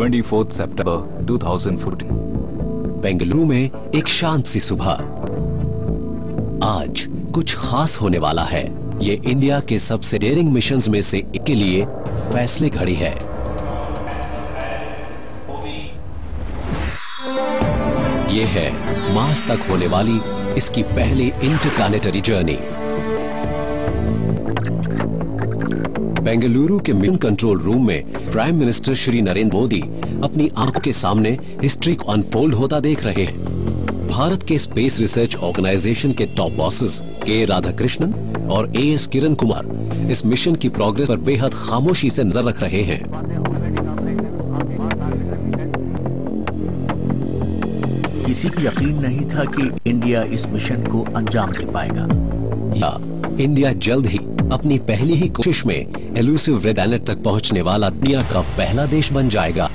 24 सितंबर 2014। बेंगलुरु में एक शांत सी सुबह। आज कुछ खास होने वाला है। ये इंडिया के सबसे डेयरिंग मिशंस में से एक के लिए फैसले घड़ी है। ये है मार्स तक होने वाली इसकी पहली इंटरप्लैनेटरी जर्नी। बेंगलुरु के मिशन कंट्रोल रूम में प्राइम मिनिस्टर श्री नरेंद्र मोदी अपनी आंखों के सामने हिस्ट्री को अनफोल्ड होता देख रहे हैं। भारत के स्पेस रिसर्च ऑर्गेनाइजेशन के टॉप बॉसेस के राधाकृष्णन और एएस किरण कुमार इस मिशन की प्रोग्रेस पर बेहद खामोशी से नजर रख रहे हैं। किसी को यकीन नहीं था कि इंडिया इस मिशन को अंजाम दे पाएगा। या इंडिया जल्द ही अपनी पहली ही कोशिश में एलुसिव रेड प्लैनेट तक पहुंचने वाला दुनिया का पहला देश बन जाएगा।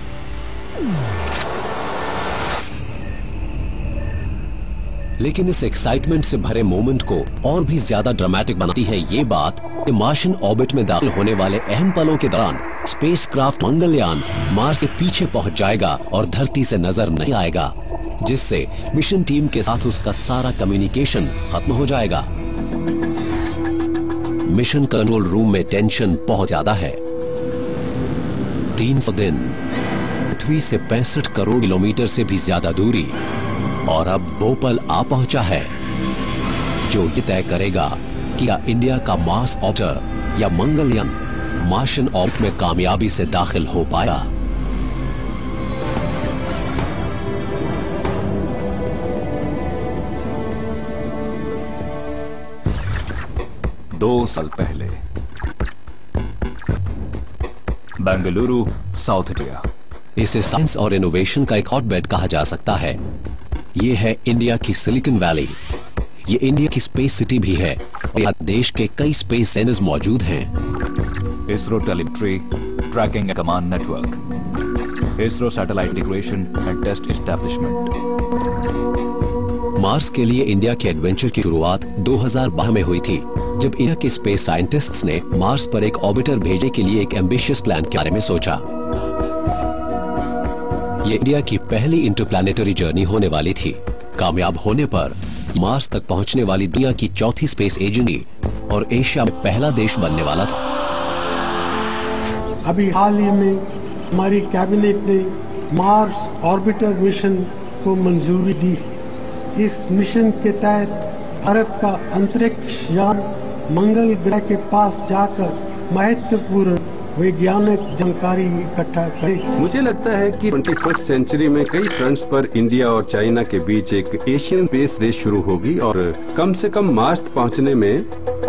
लेकिन इस एक्साइटमेंट से भरे मोमेंट को और भी ज्यादा ड्रामेटिक बनाती है ये बात कि मार्शियन ऑर्बिट में दाखिल होने वाले अहम पलों के दौरान स्पेसक्राफ्ट मंगलयान मार्स के पीछे पहुंच जाएगा और धरती से नजर नहीं आएगा, जिससे मिशन टीम के साथ उसका सारा कम्युनिकेशन खत्म हो जाएगा। मिशन कंट्रोल रूम में टेंशन बहुत ज्यादा है। 300 दिन, पृथ्वी से 65 करोड़ किलोमीटर से भी ज्यादा दूरी, और अब वो पल आ पहुंचा है जो ये तय करेगा कि क्या इंडिया का मार्स ऑर्बिटर या मंगलयान मार्शियन ऑर्बिट में कामयाबी से दाखिल हो पाया। दो साल पहले बेंगलुरु, साउथ इंडिया। इसे साइंस और इनोवेशन का एक हॉटबेड कहा जा सकता है। ये है इंडिया की सिलिकॉन वैली। ये इंडिया की स्पेस सिटी भी है और यहाँ देश के कई स्पेस सेंटर्स मौजूद हैं। ISRO telemetry tracking and command network, ISRO satellite integration and test establishment. Mars के लिए इंडिया के एडवेंचर की शुरुआत 2012 में हुई थी, जब इंडिया के स्पेस साइंटिस्ट्स ने मार्स पर एक ऑर्बिटर भेजने के लिए एक एम्बिशियस प्लान के बारे में सोचा। ये इंडिया की पहली इंटरप्लैनेटरी जर्नी होने वाली थी। कामयाब होने पर मार्स तक पहुंचने वाली दुनिया की चौथी स्पेस एजेंसी और एशिया में पहला देश बनने वाला था। अभी हाल ही में हमारी कैबिनेट ने मार्स ऑर्बिटर मिशन को मंजूरी दी। इस मिशन के तहत भारत का अंतरिक्ष यान मंगल ग्रह के पास जाकर महत्वपूर्ण वैज्ञानिक जानकारी इकट्ठा करे। मुझे लगता है कि 21st सेंचुरी में कई फ्रंट्स पर इंडिया और चाइना के बीच एक एशियन स्पेस रेस शुरू होगी और कम से कम मार्स पहुंचने में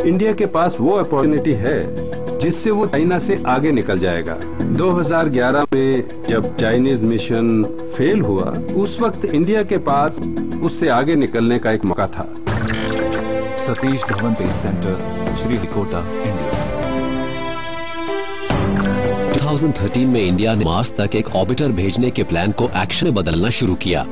इंडिया के पास वो अपॉर्चुनिटी है जिससे वो चाइना से आगे निकल जाएगा। 2011 में जब चाइनीज मिशन फेल हुआ, उस वक्त इंडिया के पास उससे आगे निकलने का एक मौका था। Satish Dhawan space centre, Sriharikota, India. 2013 में इंडिया ने मार्स तक एक ऑर्बिटर भेजने के प्लान को एक्शन में बदलना शुरू किया।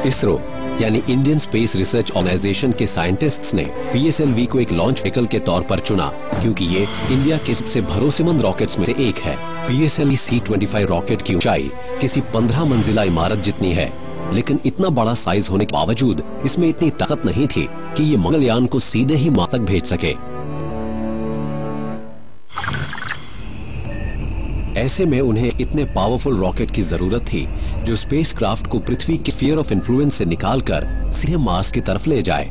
इसरो यानी इंडियन स्पेस रिसर्च ऑर्गेनाइजेशन के साइंटिस्ट्स ने PSLV को एक लॉन्च व्हीकल के तौर पर चुना, क्योंकि ये इंडिया के सबसे भरोसेमंद रॉकेट्स में से एक है। PSLV C-25 रॉकेट की ऊंचाई किसी 15 मंजिला इमारत जितनी है, लेकिन इतना बड़ा साइज होने के बावजूद इसमें इतनी ताकत नहीं थी कि ये मंगलयान को सीधे ही मार्स तक भेज सके। ऐसे में उन्हें इतने पावरफुल रॉकेट की जरूरत थी जो स्पेसक्राफ्ट को पृथ्वी के स्फीयर ऑफ इन्फ्लुएंस से निकालकर सीधे मार्स की तरफ ले जाए।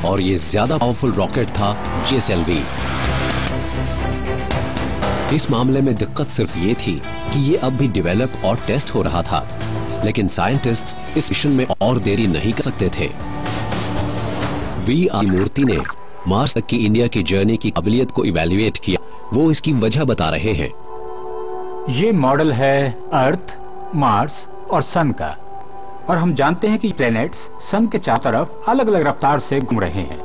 और ये ज्यादा पावरफुल रॉकेट था GSLV। इस मामले में दिक्कत सिर्फ ये थी कि ये अब भी डेवलप और टेस्ट हो रहा था, लेकिन साइंटिस्ट्स इस मिशन में और देरी नहीं कर सकते थे। V.R. मूर्ति ने मार्स तक की इंडिया की जर्नी की काबिलियत को इवैल्यूएट किया। वो इसकी वजह बता रहे हैं। ये मॉडल है अर्थ, मार्स और सन का, और हम जानते हैं कि प्लैनेट्स सन के चारों तरफ अलग अलग रफ्तार से घूम रहे हैं।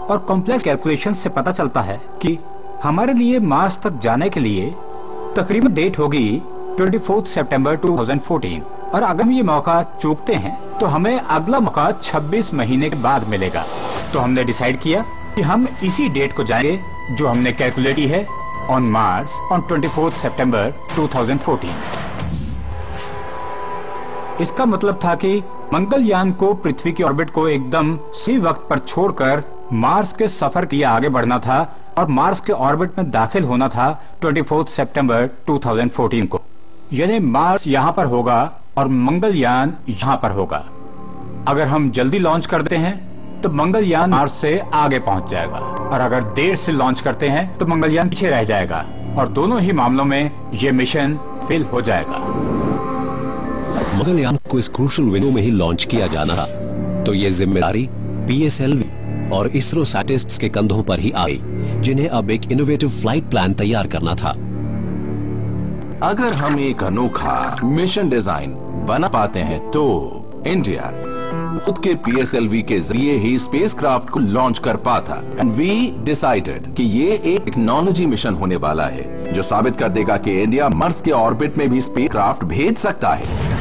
और कॉम्प्लेक्स कैलकुलेशन से पता चलता है कि हमारे लिए मार्स तक जाने के लिए तकरीबन डेट होगी 24 सितंबर 2014, और अगर हम ये मौका चूकते हैं तो हमें अगला मौका 26 महीने के बाद मिलेगा। तो हमने डिसाइड किया कि हम इसी डेट को जाएंगे जो हमने कैलकुलेट की है, on Mars on 24th September 2014. इसका मतलब था कि मंगलयान को पृथ्वी की ऑर्बिट को एकदम सही वक्त पर छोड़कर मार्स के सफर के लिए आगे बढ़ना था और मार्स के ऑर्बिट में दाखिल होना था 24 सितंबर 2014 को। यानी मार्स यहां पर होगा और मंगलयान यहां पर होगा। अगर हम जल्दी लॉन्च करते हैं तो मंगलयान मार्स से आगे पहुंच जाएगा और अगर देर से लॉन्च करते हैं तो मंगलयान पीछे रह जाएगा और दोनों ही मामलों में ये मिशन फेल हो जाएगा। मंगलयान को इस क्रूशल विंडो में ही लॉन्च किया जाना था, तो ये जिम्मेदारी PSLV और इसरो साइंटिस्ट्स के कंधों पर ही आई, जिन्हें अब एक इनोवेटिव फ्लाइट प्लान तैयार करना था। अगर हम एक अनोखा मिशन डिजाइन बना पाते हैं तो इंडिया खुद के PSLV के जरिए ही स्पेसक्राफ्ट को लॉन्च कर पाता। एंड वी डिसाइडेड कि ये एक टेक्नोलॉजी मिशन होने वाला है जो साबित कर देगा कि इंडिया मार्स के ऑर्बिट में भी स्पेसक्राफ्ट भेज सकता है।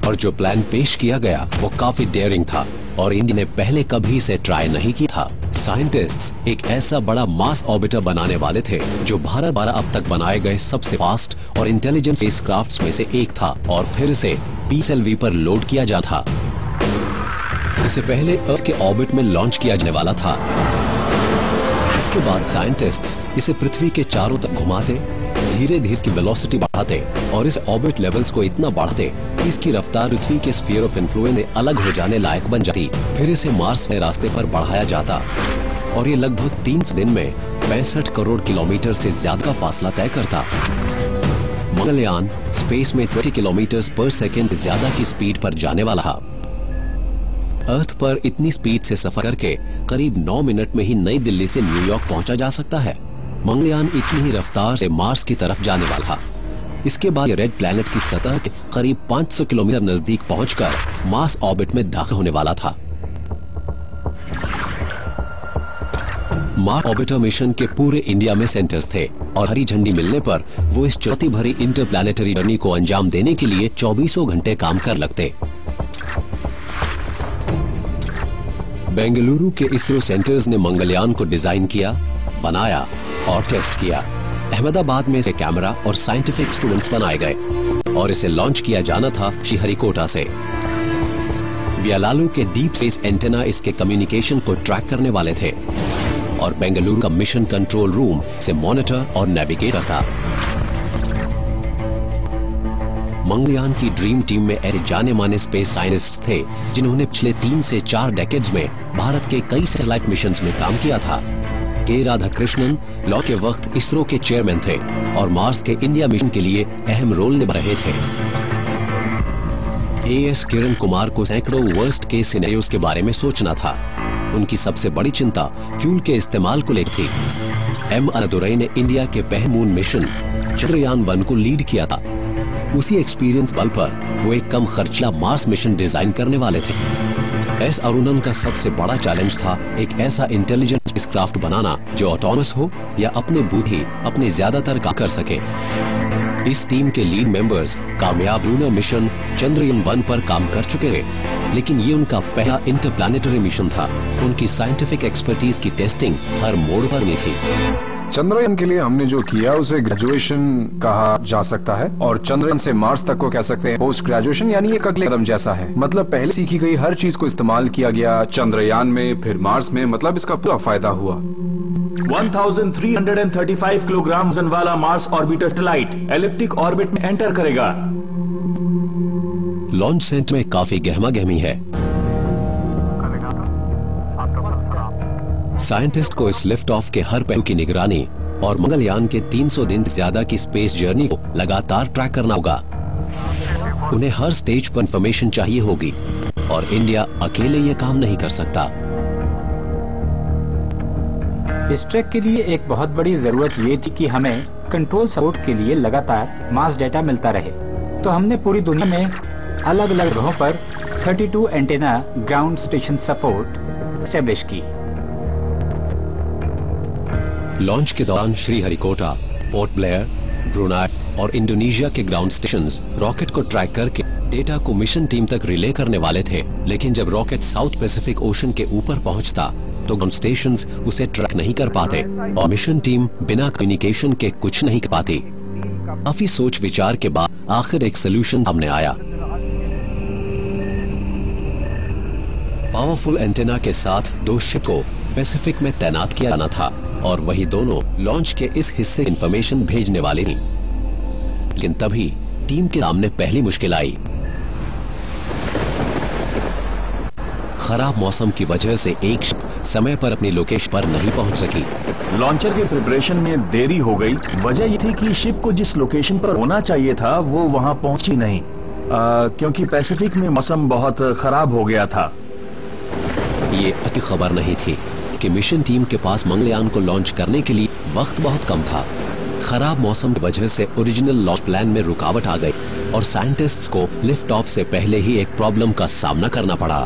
और जो प्लान पेश किया गया वो काफी डेयरिंग था और इंडिया ने पहले कभी इसे ट्राई नहीं किया था। साइंटिस्ट्स एक ऐसा बड़ा मास ऑर्बिटर बनाने वाले थे जो भारत द्वारा अब तक बनाए गए सबसे फास्ट और इंटेलिजेंट स्पेसक्राफ्ट्स में से एक था और फिर इसे PSLV पर लोड किया जाता था। इसे पहले अर्थ के ऑर्बिट में लॉन्च किया जाने वाला था। इसके बाद साइंटिस्ट्स इसे पृथ्वी के चारों तरफ घुमाते, धीरे धीरे इसकी वेलोसिटी बढ़ाते और इस ऑर्बिट लेवल्स को इतना बढ़ाते कि इसकी रफ्तार पृथ्वी के स्फीयर ऑफ इन्फ्लुएंस से अलग हो जाने लायक बन जाती। फिर इसे मार्स के रास्ते पर बढ़ाया जाता और ये लगभग 300 दिन में 65 करोड़ किलोमीटर से ज्यादा का फासला तय करता। मंगलयान स्पेस में 20 किलोमीटर पर सेकेंड से ज्यादा की स्पीड पर जाने वाला था। अर्थ पर इतनी स्पीड से सफर करके करीब 9 मिनट में ही नई दिल्ली से न्यूयॉर्क पहुंचा जा सकता है। मंगलयान इतनी ही रफ्तार से मार्स की तरफ जाने वाला था। इसके बाद रेड प्लैनेट की सतह के करीब 500 किलोमीटर नजदीक पहुंचकर मार्स ऑर्बिट में दाखिल होने वाला था। मार्स ऑर्बिटर मिशन के पूरे इंडिया में सेंटर्स थे और हरी झंडी मिलने पर वो इस चुनौती भरी इंटरप्लैनेटरी जर्नी को अंजाम देने के लिए 24 घंटे काम कर लगते। बेंगलुरु के इसरो सेंटर्स ने मंगलयान को डिजाइन किया, बनाया और टेस्ट किया। अहमदाबाद में इसे कैमरा और साइंटिफिक इंस्ट्रूमेंट्स बनाए गए और इसे लॉन्च किया जाना था श्रीहरिकोटा से। व्यालालू के डीप स्पेस एंटेना इसके कम्युनिकेशन को ट्रैक करने वाले थे और बेंगलुरु का मिशन कंट्रोल रूम इसे मॉनिटर और नेविगेट करता। मंगलयान की ड्रीम टीम में ऐसे जाने माने स्पेस साइंटिस्ट थे जिन्होंने पिछले 3 से 4 डेकेड्स में भारत के कई सैटेलाइट मिशंस में काम किया था। के राधाकृष्णन लॉ के वक्त इसरो के चेयरमैन थे और मार्स के इंडिया मिशन के लिए अहम रोल निभा रहे थे। AS किरण कुमार को सैकड़ों वर्स्ट केस सिनेरियोस के बारे में सोचना था। उनकी सबसे बड़ी चिंता फ्यूल के इस्तेमाल को लेकर थी। M अन्नादुरई ने इंडिया के पहले मून मिशन चंद्रयान 1 को लीड किया था। उसी एक्सपीरियंस बल पर वो एक कम खर्चीला मार्स मिशन डिजाइन करने वाले थे। S अरुणन का सबसे बड़ा चैलेंज था एक ऐसा इंटेलिजेंट स्पेसक्राफ्ट बनाना जो ऑटोनमस हो या अपने बुद्धि अपने ज्यादातर काम कर सके। इस टीम के लीड मेंबर्स कामयाब लूनर मिशन चंद्रयान 1 पर काम कर चुके थे, लेकिन ये उनका पहला इंटरप्लैनेटरी मिशन था। उनकी साइंटिफिक एक्सपर्टीज की टेस्टिंग हर मोड़ पर नहीं थी। चंद्रयान के लिए हमने जो किया उसे ग्रेजुएशन कहा जा सकता है और चंद्रयान से मार्स तक को कह सकते हैं पोस्ट ग्रेजुएशन, यानी एक अगले कदम जैसा है। मतलब पहले सीखी गई हर चीज को इस्तेमाल किया गया चंद्रयान में, फिर मार्स में, मतलब इसका पूरा फायदा हुआ। 1335 किलोग्राम वजन वाला Mars orbiter satellite elliptic orbit में एंटर करेगा। लॉन्च सेंटर में काफी गहमा-गहमी है। साइंटिस्ट को इस लिफ्ट ऑफ के हर पहलू की निगरानी और मंगलयान के 300 दिन से ज्यादा की स्पेस जर्नी को लगातार ट्रैक करना होगा। उन्हें हर स्टेज पर इंफॉर्मेशन चाहिए होगी और इंडिया अकेले ये काम नहीं कर सकता। इस ट्रैक के लिए एक बहुत बड़ी जरूरत ये थी कि हमें कंट्रोल सपोर्ट के लिए लगातार मास डेटा मिलता रहे। तो हमने पूरी दुनिया में अलग अलग ग्रहों पर 32 antenna ground station support establish की। लॉन्च के दौरान श्रीहरिकोटा, पोर्ट ब्लेयर, ब्रुनाई और इंडोनेशिया के ग्राउंड स्टेशंस रॉकेट को ट्रैक करके डेटा को मिशन टीम तक रिले करने वाले थे। लेकिन जब रॉकेट साउथ पैसिफिक ओशन के ऊपर पहुंचता तो ग्राउंड स्टेशंस उसे ट्रैक नहीं कर पाते और मिशन टीम बिना कम्युनिकेशन के कुछ नहीं कर पाती। काफी सोच विचार के बाद आखिर एक सोल्यूशन सामने आया। पावरफुल एंटेना के साथ 2 शिप को पैसिफिक में तैनात किया जाना था और वही दोनों लॉन्च के इस हिस्से इंफॉर्मेशन भेजने वाली थी। लेकिन तभी टीम के सामने पहली मुश्किल आई। खराब मौसम की वजह से एक शिप समय पर अपनी लोकेशन पर नहीं पहुंच सकी। लॉन्चर के प्रिपरेशन में देरी हो गई। वजह ये थी कि शिप को जिस लोकेशन पर होना चाहिए था वो वहां पहुंची नहीं, क्योंकि पैसिफिक में मौसम बहुत खराब हो गया था। ये अच्छी खबर नहीं थी कि मिशन टीम के पास मंगलयान को लॉन्च करने के लिए वक्त बहुत कम था। खराब मौसम की वजह से ओरिजिनल लॉन्च प्लान में रुकावट आ गई और साइंटिस्ट्स को लिफ्ट ऑफ से पहले ही एक प्रॉब्लम का सामना करना पड़ा।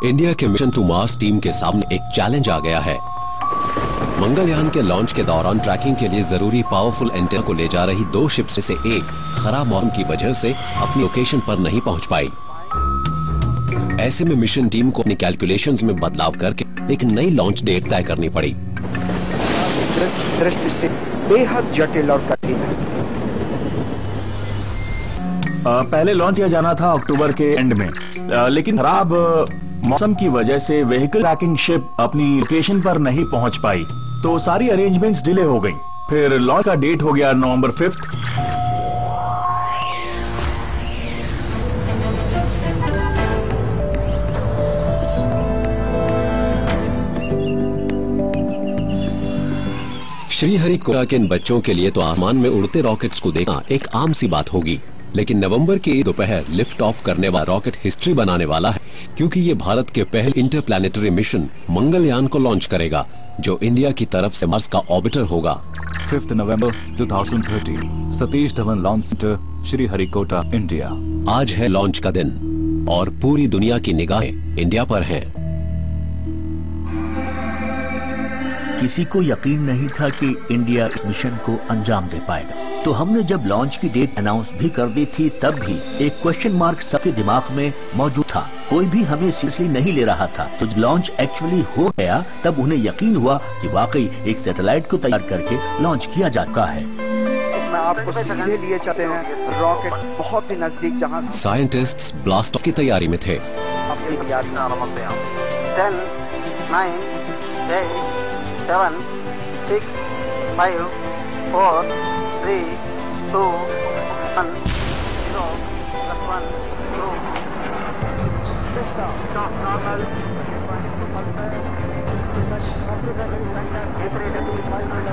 इंडिया के मिशन टू मार्स टीम के सामने एक चैलेंज आ गया है। मंगलयान के लॉन्च के दौरान ट्रैकिंग के लिए जरूरी पावरफुल एंटेना को ले जा रही 2 शिप्स में से एक खराब मौसम की वजह से अपनी लोकेशन पर नहीं पहुंच पाई। ऐसे में मिशन टीम को अपनी कैलकुलेशंस में बदलाव करके एक नई लॉन्च डेट तय करनी पड़ी। दृष्टि से बेहद जटिल और कठिन है। पहले लॉन्च किया जाना था अक्टूबर के एंड में, लेकिन खराब मौसम की वजह से व्हीकल ट्रैकिंग शिप अपनी लोकेशन पर नहीं पहुंच पाई, तो सारी अरेंजमेंट्स डिले हो गई। फिर लॉन्च का डेट हो गया नवंबर 5। श्रीहरिकोटा के इन बच्चों के लिए तो आसमान में उड़ते रॉकेट्स को देखना एक आम सी बात होगी, लेकिन नवंबर की दोपहर लिफ्ट ऑफ करने वाला रॉकेट हिस्ट्री बनाने वाला है, क्योंकि ये भारत के पहले इंटरप्लैनेटरी मिशन मंगलयान को लॉन्च करेगा, जो इंडिया की तरफ से मार्स का ऑर्बिटर होगा। 5 नवंबर 2013, Satish Dhawan launch centre, Sriharikota, India. आज है लॉन्च का दिन और पूरी दुनिया की निगाहें इंडिया पर हैं। किसी को यकीन नहीं था कि इंडिया इस मिशन को अंजाम दे पाएगा, तो हमने जब लॉन्च की डेट अनाउंस भी कर दी थी तब भी एक क्वेश्चन मार्क सबके दिमाग में मौजूद था। कोई भी हमें सीरियसली नहीं ले रहा था। तो जब लॉन्च एक्चुअली हो गया तब उन्हें यकीन हुआ कि वाकई एक सैटेलाइट को तैयार करके लॉन्च किया जा चुका है। इसमें आपको सीधे लिए चलते हैं रॉकेट बहुत ही नजदीक, जहां साइंटिस्ट्स ब्लास्ट ऑफ की तैयारी में थे। अपनी तैयारी 10, 9, 8, 7, 6, 5, 4, 3, 2, 1, 0, +1, 2, normal,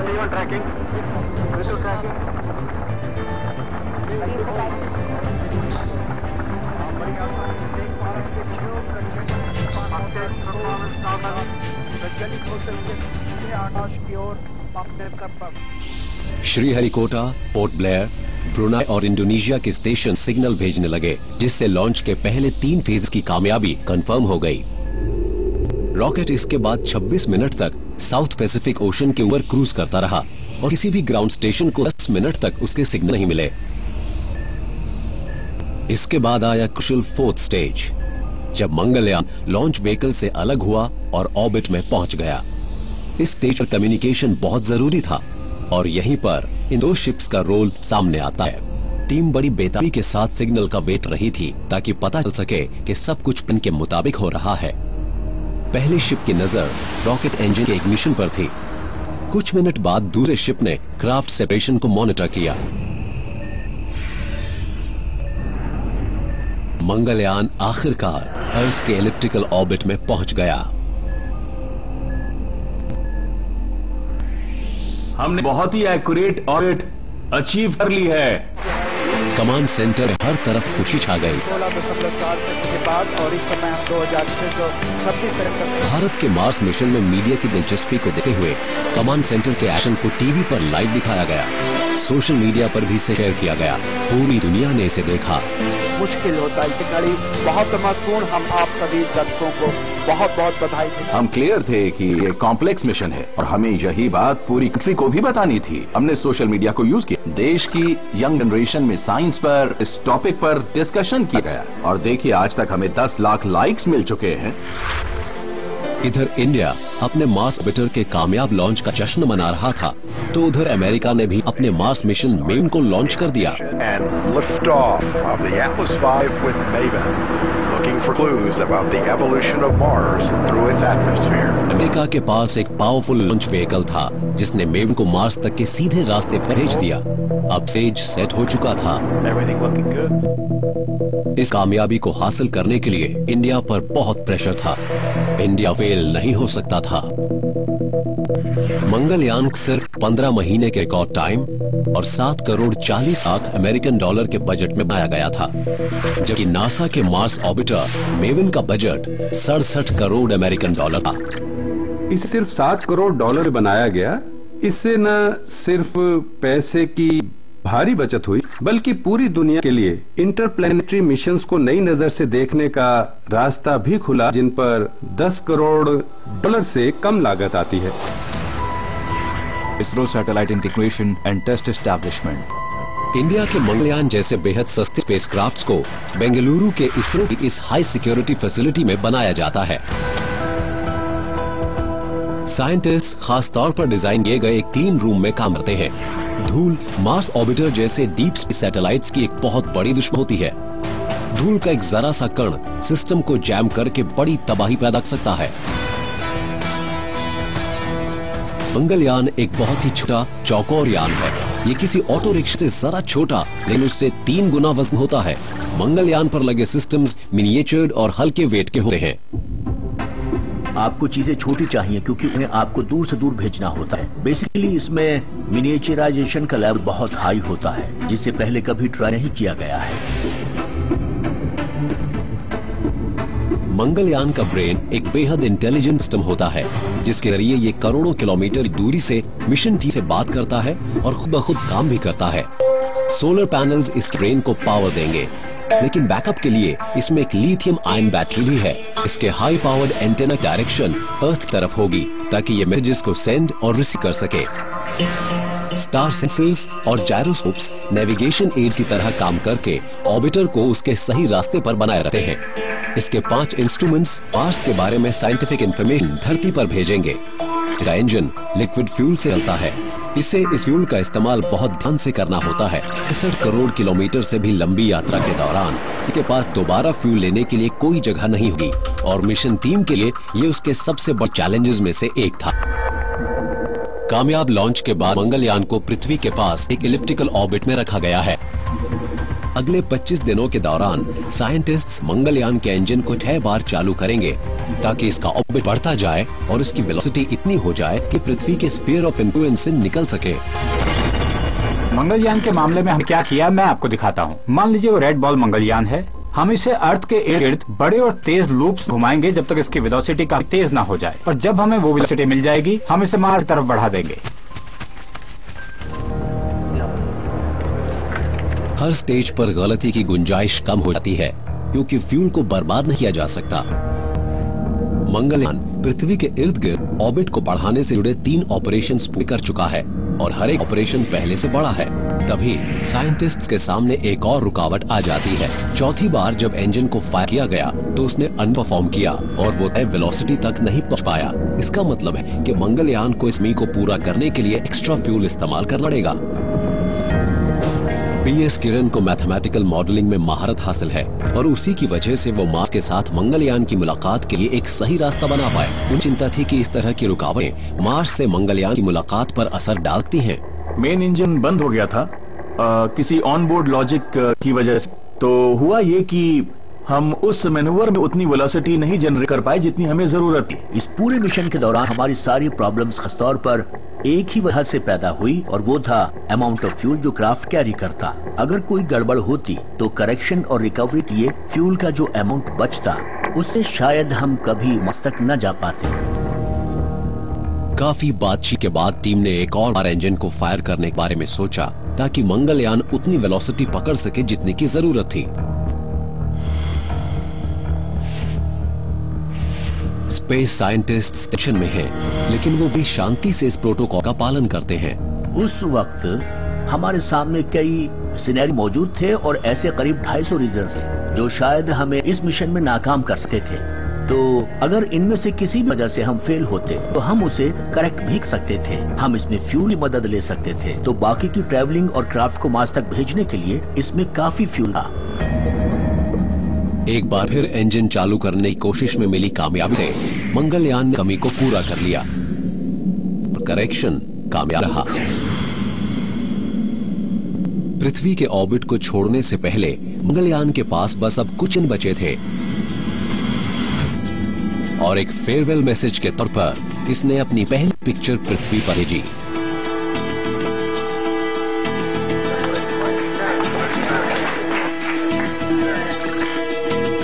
visual tracking, Sriharikota, port Blair, Brunei और इंडोनेशिया के स्टेशन सिग्नल भेजने लगे, जिससे लॉन्च के पहले 3 फेज की कामयाबी कंफर्म हो गई। रॉकेट इसके बाद 26 मिनट तक साउथ पैसिफिक ओशन के ऊपर क्रूज करता रहा और किसी भी ग्राउंड स्टेशन को 10 मिनट तक उसके सिग्नल नहीं मिले। इसके बाद आया क्रुशियल 4th स्टेज, जब मंगलयान लॉन्च व्हीकल से अलग हुआ और ऑर्बिट में पहुंच गया। इस स्टेज पर कम्युनिकेशन बहुत जरूरी था और यहीं पर इन 2 शिप्स का रोल सामने आता है। टीम बड़ी बेताबी के साथ सिग्नल का वेट रही थी ताकि पता चल सके कि सब कुछ प्लान के मुताबिक हो रहा है। पहली शिप की नजर रॉकेट इंजन के इग्निशन पर थी। कुछ मिनट बाद दूसरे शिप ने क्राफ्ट सेपरेशन को मॉनिटर किया। मंगलयान आखिरकार अर्थ के इलिप्टिकल ऑर्बिट में पहुंच गया। हमने बहुत ही एक्यूरेट ऑर्बिट अचीव कर ली है। कमांड सेंटर में हर तरफ खुशी छा गई। 16.4 के बाद और इस समय हम 2626 भारत के मार्स मिशन में मीडिया की दिलचस्पी को देखते हुए कमांड सेंटर के एक्शन को टीवी पर लाइव दिखाया गया, सोशल मीडिया पर भी इसे शेयर किया गया। पूरी दुनिया ने इसे देखा। मुश्किल होता है, ये कड़ी बहुत महत्वपूर्ण। हम आप सभी दर्शकों को बहुत बहुत बधाई देते हैं। हम क्लियर थे कि ये कॉम्प्लेक्स मिशन है और हमें यही बात पूरी कंट्री को भी बतानी थी। हमने सोशल मीडिया को यूज किया। देश की यंग जनरेशन में साइंस पर, इस टॉपिक पर डिस्कशन किया गया और देखिए आज तक हमें 10 लाख लाइक्स मिल चुके हैं। इधर इंडिया अपने मार्स ऑर्बिटर के कामयाब लॉन्च का जश्न मना रहा था, तो उधर अमेरिका ने भी अपने मार्स मिशन मेवन को लॉन्च कर दिया। अमेरिका के पास एक पावरफुल लॉन्च व्हीकल था जिसने मेवन को मार्स तक के सीधे रास्ते पर भेज दिया। अब स्टेज सेट हो चुका था। इस कामयाबी को हासिल करने के लिए इंडिया पर बहुत प्रेशर था। इंडिया फेल नहीं हो सकता था। मंगलयान सिर्फ 15 महीने के रिकॉर्ड टाइम और 7 करोड़ 40 लाख अमेरिकन डॉलर के बजट में बनाया गया था, जबकि नासा के मार्स ऑर्बिटर मेवन का बजट 67 करोड़ अमेरिकन डॉलर था। इसे सिर्फ 7 करोड़ डॉलर बनाया गया। इससे न सिर्फ पैसे की भारी बचत हुई, बल्कि पूरी दुनिया के लिए इंटरप्लैनेटरी मिशंस को नई नजर से देखने का रास्ता भी खुला, जिन पर 10 करोड़ डॉलर से कम लागत आती है। ISRO satellite integration and test establishment. India के मंगलयान जैसे बेहद सस्ते स्पेसक्राफ्ट्स को बेंगलुरु के इसरो की इस हाई सिक्योरिटी फैसिलिटी में बनाया जाता है। साइंटिस्ट खास तौर पर डिजाइन किए गए एक क्लीन रूम में काम करते हैं। धूल मार्स ऑर्बिटर जैसे डीप स्पेस सैटेलाइट्स की एक बहुत बड़ी दुश्मन होती है। धूल का एक जरा सा कण सिस्टम को जैम करके बड़ी तबाही पैदा कर सकता है। मंगलयान एक बहुत ही छोटा चौकोर यान है। ये किसी ऑटो रिक्शा से जरा छोटा लेकिन उससे 3 गुना वजन होता है। मंगलयान पर लगे सिस्टम्स मिनिएचर्ड और हल्के वेट के होते हैं। आपको चीजें छोटी चाहिए क्योंकि उन्हें आपको दूर से दूर भेजना होता है। बेसिकली इसमें मिनिएचराइजेशन का लेवल बहुत हाई होता है, जिससे पहले कभी ट्राई नहीं किया गया है। मंगलयान का ब्रेन एक बेहद इंटेलिजेंट सिस्टम होता है, जिसके जरिए ये करोड़ों किलोमीटर दूरी से मिशन टीम से बात करता है और खुद ब खुद काम भी करता है। सोलर पैनल्स इस ब्रेन को पावर देंगे, लेकिन बैकअप के लिए इसमें एक लिथियम आयन बैटरी भी है। इसके हाई पावर्ड एंटेना डायरेक्शन अर्थ की तरफ होगी ताकि ये मैसेजेस को सेंड और रिसीव कर सके। स्टार सेंसर्स और जायरोस्कोप्स नेविगेशन एड्स की तरह काम करके ऑर्बिटर को उसके सही रास्ते पर बनाए रखते हैं। इसके 5 इंस्ट्रूमेंट्स मार्स के बारे में साइंटिफिक इंफॉर्मेशन धरती पर भेजेंगे। इसका इंजन लिक्विड फ्यूल से चलता है। इसे इस फ्यूल का इस्तेमाल बहुत ध्यान से करना होता है। 61 करोड़ किलोमीटर से भी लंबी यात्रा के दौरान इसके पास दोबारा फ्यूल लेने के लिए कोई जगह नहीं होगी और मिशन टीम के लिए ये उसके सबसे बड़े चैलेंजेस में से एक था। कामयाब लॉन्च के बाद मंगलयान को पृथ्वी के पास एक इलिप्टिकल ऑर्बिट में रखा गया है। अगले 25 दिनों के दौरान साइंटिस्ट्स मंगलयान के इंजन को 6 बार चालू करेंगे ताकि इसका ऑर्बिट बढ़ता जाए और इसकी वेलोसिटी इतनी हो जाए कि पृथ्वी के स्फीयर ऑफ इन्फ्लुएंस से निकल सके। मंगलयान के मामले में हम क्या किया मैं आपको दिखाता हूँ। मान लीजिए वो रेड बॉल मंगलयान है। हम इसे अर्थ के इर्द गिर्द बड़े और तेज लूप्स घुमाएंगे जब तक इसकी वेलोसिटी काफी तेज ना हो जाए, और जब हमें वो वेलोसिटी मिल जाएगी हम इसे मार्स की तरफ बढ़ा देंगे। हर स्टेज पर गलती की गुंजाइश कम हो जाती है क्योंकि फ्यूल को बर्बाद नहीं किया जा सकता। मंगलयान पृथ्वी के इर्द गिर्द ऑर्बिट को बढ़ाने से जुड़े 3 ऑपरेशंस पूरे कर चुका है और हर एक ऑपरेशन पहले से बड़ा है। तभी साइंटिस्ट्स के सामने एक और रुकावट आ जाती है। चौथी बार जब इंजन को फायर किया गया तो उसने अनपरफॉर्म किया और वो तय वेलोसिटी तक नहीं पहुंच पाया। इसका मतलब है कि मंगलयान को इस मिशन को पूरा करने के लिए एक्स्ट्रा फ्यूल इस्तेमाल करना पड़ेगा। PS किरण को मैथमेटिकल मॉडलिंग में महारत हासिल है और उसी की वजह से वो मार्स के साथ मंगलयान की मुलाकात के लिए एक सही रास्ता बना पाए। उन्हें चिंता थी कि इस तरह की रुकावटें मार्स से मंगलयान की मुलाकात पर असर डालती हैं। मेन इंजन बंद हो गया था किसी ऑनबोर्ड लॉजिक की वजह से। तो हुआ ये कि हम उस मैनूवर में उतनी वेलोसिटी नहीं जनरेट कर पाए जितनी हमें जरूरत थी। इस पूरे मिशन के दौरान हमारी सारी प्रॉब्लम्स खासतौर पर एक ही वजह से पैदा हुई और वो था अमाउंट ऑफ फ्यूल जो क्राफ्ट कैरी करता। अगर कोई गड़बड़ होती तो करेक्शन और रिकवरी के लिए फ्यूल का जो अमाउंट बचता उससे शायद हम कभी मार्स तक न जा पाते। काफी बातचीत के बाद टीम ने एक और बार इंजन को फायर करने के बारे में सोचा ताकि मंगलयान उतनी वेलोसिटी पकड़ सके जितनी की जरूरत थी। स्पेस साइंटिस्ट टेंशन में हैं, लेकिन वो भी शांति से इस प्रोटोकॉल का पालन करते हैं। उस वक्त हमारे सामने कई सिनेरियो मौजूद थे और ऐसे करीब 250 रीजन थे जो शायद हमें इस मिशन में नाकाम कर सकते थे। तो अगर इनमें से किसी वजह से हम फेल होते तो हम उसे करेक्ट भी कर सकते थे। हम इसमें फ्यूल की मदद ले सकते थे। तो बाकी की ट्रैवलिंग और क्राफ्ट को मार्स तक भेजने के लिए इसमें काफी फ्यूल था। एक बार फिर इंजन चालू करने की कोशिश में मिली कामयाबी से मंगलयान ने कमी को पूरा कर लिया। करेक्शन कामयाब रहा। पृथ्वी के ऑर्बिट को छोड़ने से पहले मंगलयान के पास बस अब कुछ दिन बचे थे और एक फेयरवेल मैसेज के तौर पर इसने अपनी पहली पिक्चर पृथ्वी पर भेजी।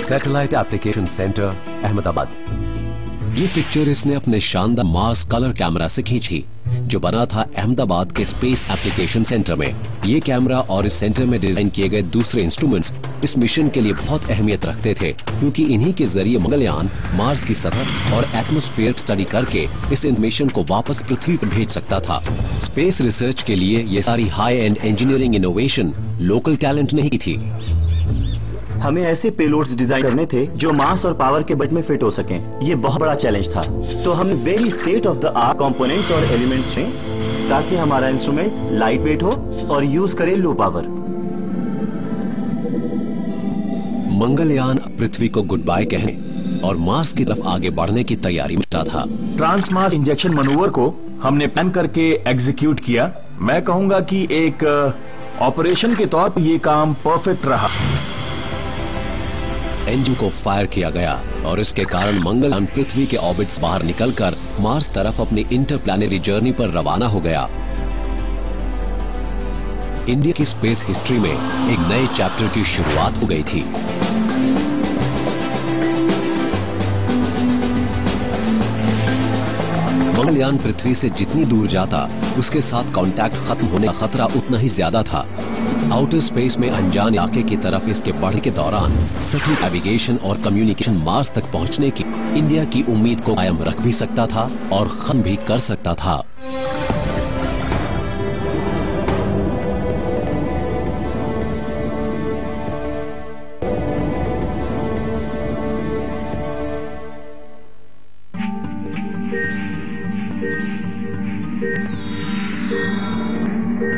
Satellite application centre, Ahmedabad. ये पिक्चर इसने अपने शानदार मार्स कलर कैमरा से खींची जो बना था अहमदाबाद के स्पेस एप्लीकेशन सेंटर में। ये कैमरा और इस सेंटर में डिजाइन किए गए दूसरे इंस्ट्रूमेंट्स इस मिशन के लिए बहुत अहमियत रखते थे, क्योंकि इन्हीं के जरिए मंगलयान मार्स की सतह और एटमॉस्फेयर स्टडी करके इस इन्फॉर्मेशन को वापस पृथ्वी पर भेज सकता था। स्पेस रिसर्च के लिए ये सारी high and engineering innovation local talent नहीं थी। हमें ऐसे पेलोड्स डिजाइन करने थे जो मास और पावर के बजट में फिट हो सकें। ये बहुत बड़ा चैलेंज था। तो हमने very state of the art components और एलिमेंट्स चुने ताकि हमारा इंस्ट्रूमेंट लाइट वेट हो और यूज करे लो पावर। मंगलयान पृथ्वी को गुड बाय कहने और मार्स की तरफ आगे बढ़ने की तैयारी में था। ट्रांसमार्स इंजेक्शन मनूवर को हमने प्लान करके एग्जीक्यूट किया। मैं कहूंगा कि एक ऑपरेशन के तौर पर ये काम परफेक्ट रहा। इंजन को फायर किया गया और इसके कारण मंगलयान पृथ्वी के ऑर्बिट से बाहर निकलकर मार्स तरफ अपनी इंटरप्लैनेटरी जर्नी पर रवाना हो गया। इंडिया की स्पेस हिस्ट्री में एक नए चैप्टर की शुरुआत हो गई थी। मंगलयान पृथ्वी से जितनी दूर जाता उसके साथ कांटेक्ट खत्म होने का खतरा उतना ही ज्यादा था। आउटर स्पेस में अनजान इलाके की तरफ इसके बढ़ने के दौरान सटीक नेविगेशन और कम्युनिकेशन मार्स तक पहुंचने की इंडिया की उम्मीद को कायम रख भी सकता था और खत्म भी कर सकता था।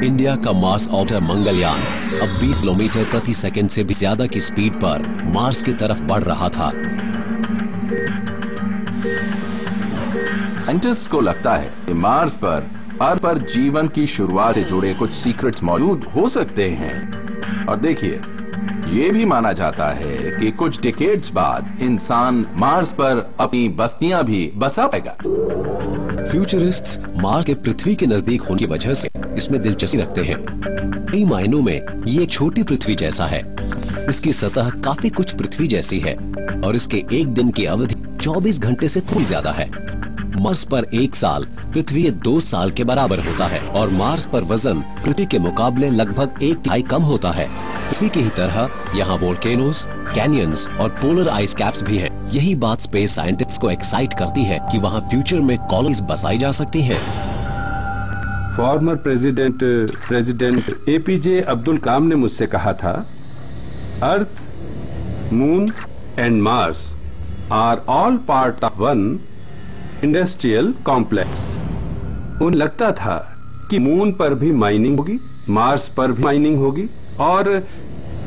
इंडिया का मार्स ऑर्बिटर मंगलयान अब 20 किलोमीटर प्रति सेकंड से भी ज्यादा की स्पीड पर मार्स की तरफ बढ़ रहा था। साइंटिस्ट को लगता है कि मार्स पर अर्थ पर जीवन की शुरुआत से जुड़े कुछ सीक्रेट्स मौजूद हो सकते हैं। और देखिए, ये भी माना जाता है कि कुछ डिकेड्स बाद इंसान मार्स पर अपनी बस्तियां भी बसा पाएगा। फ्यूचरिस्ट्स मार्स के पृथ्वी के नजदीक होने की वजह से इसमें दिलचस्पी रखते हैं। कई मायनों में ये एक छोटी पृथ्वी जैसा है। इसकी सतह काफी कुछ पृथ्वी जैसी है और इसके एक दिन की अवधि 24 घंटे से थोड़ी ज्यादा है। मार्स पर एक साल पृथ्वी के 2 साल के बराबर होता है और मार्स पर वजन पृथ्वी के मुकाबले लगभग 1/3 कम होता है। पृथ्वी की ही तरह यहाँ वोल्केनोज, कैनियंस और पोलर आइस कैप्स भी हैं। यही बात स्पेस साइंटिस्ट्स को एक्साइट करती है कि वहाँ फ्यूचर में कॉलोनीज बसाई जा सकती हैं। फॉर्मर प्रेसिडेंट एपीजे अब्दुल कलाम ने मुझसे कहा था, earth, moon and Mars are all part of one industrial complex. उन्हें लगता था कि मून पर भी माइनिंग होगी, मार्स पर भी माइनिंग होगी और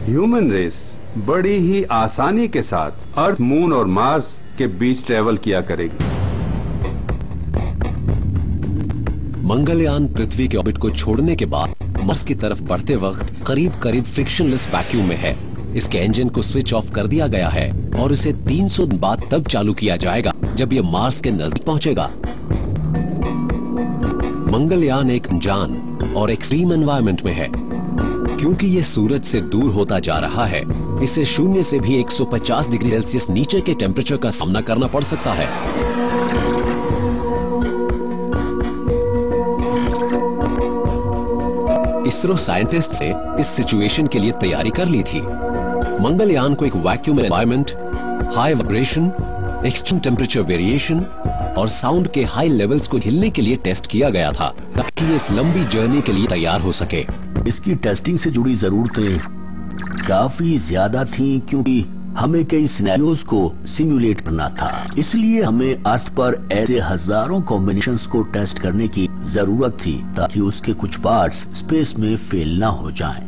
ह्यूमन रेस बड़ी ही आसानी के साथ अर्थ, मून और मार्स के बीच ट्रेवल किया करेगी। मंगलयान पृथ्वी के ऑर्बिट को छोड़ने के बाद मार्स की तरफ बढ़ते वक्त करीब करीब फ्रिक्शनलेस वैक्यूम में है। इसके इंजन को स्विच ऑफ कर दिया गया है और इसे 300 दिन बाद तब चालू किया जाएगा जब ये मार्स के नजदीक पहुंचेगा। मंगलयान एक अनजान और एक्सट्रीम एनवायरनमेंट में है क्योंकि ये सूरज से दूर होता जा रहा है। इसे शून्य से भी 150 डिग्री सेल्सियस नीचे के टेम्परेचर का सामना करना पड़ सकता है। इसरो साइंटिस्ट से इस सिचुएशन के लिए तैयारी कर ली थी। मंगलयान को एक vacuum environment, high vibration, extreme temperature variation और साउंड के हाई लेवल्स को झेलने के लिए टेस्ट किया गया था ताकि ये इस लंबी जर्नी के लिए तैयार हो सके। इसकी टेस्टिंग से जुड़ी जरूरतें काफी ज्यादा थी क्योंकि हमें कई सिनेरियोज को सिमुलेट करना था। इसलिए हमें अर्थ पर ऐसे हजारों कॉम्बिनेशंस को टेस्ट करने की जरूरत थी ताकि उसके कुछ पार्ट्स स्पेस में फेल ना हो जाएं।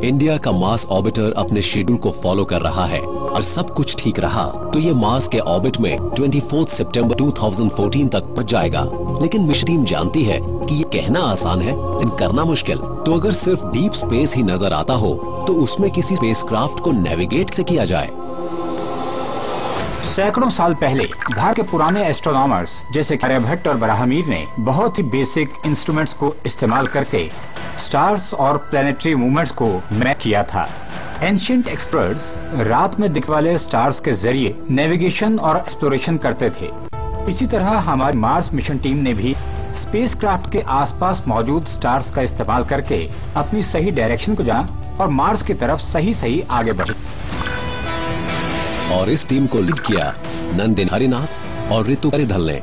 इंडिया का मार्स ऑर्बिटर अपने शेड्यूल को फॉलो कर रहा है और सब कुछ ठीक रहा तो ये मार्स के ऑर्बिट में 24 सितंबर 2014 तक पहुंच जाएगा। लेकिन मिशन टीम जानती है कि ये कहना आसान है लेकिन करना मुश्किल। तो अगर सिर्फ डीप स्पेस ही नजर आता हो तो उसमें किसी स्पेसक्राफ्ट को नेविगेट से किया जाए। सैकड़ों साल पहले भारत के पुराने एस्ट्रोनॉमर्स जैसे आर्यभट्ट और ब्राह्मीर ने बहुत ही बेसिक इंस्ट्रूमेंट्स को इस्तेमाल करके स्टार्स और प्लैनेटरी मूवमेंट्स को मैप किया था। एंशिएंट एक्सपर्ट्स रात में दिखने वाले स्टार्स के जरिए नेविगेशन और एक्सप्लोरेशन करते थे। इसी तरह हमारी मार्स मिशन टीम ने भी स्पेसक्राफ्ट के आसपास मौजूद स्टार्स का इस्तेमाल करके अपनी सही डायरेक्शन को जाना और मार्स की तरफ सही आगे बढ़ी। और इस टीम को लीड किया नंदिन हरिनाथ और ऋतु करिधल ने,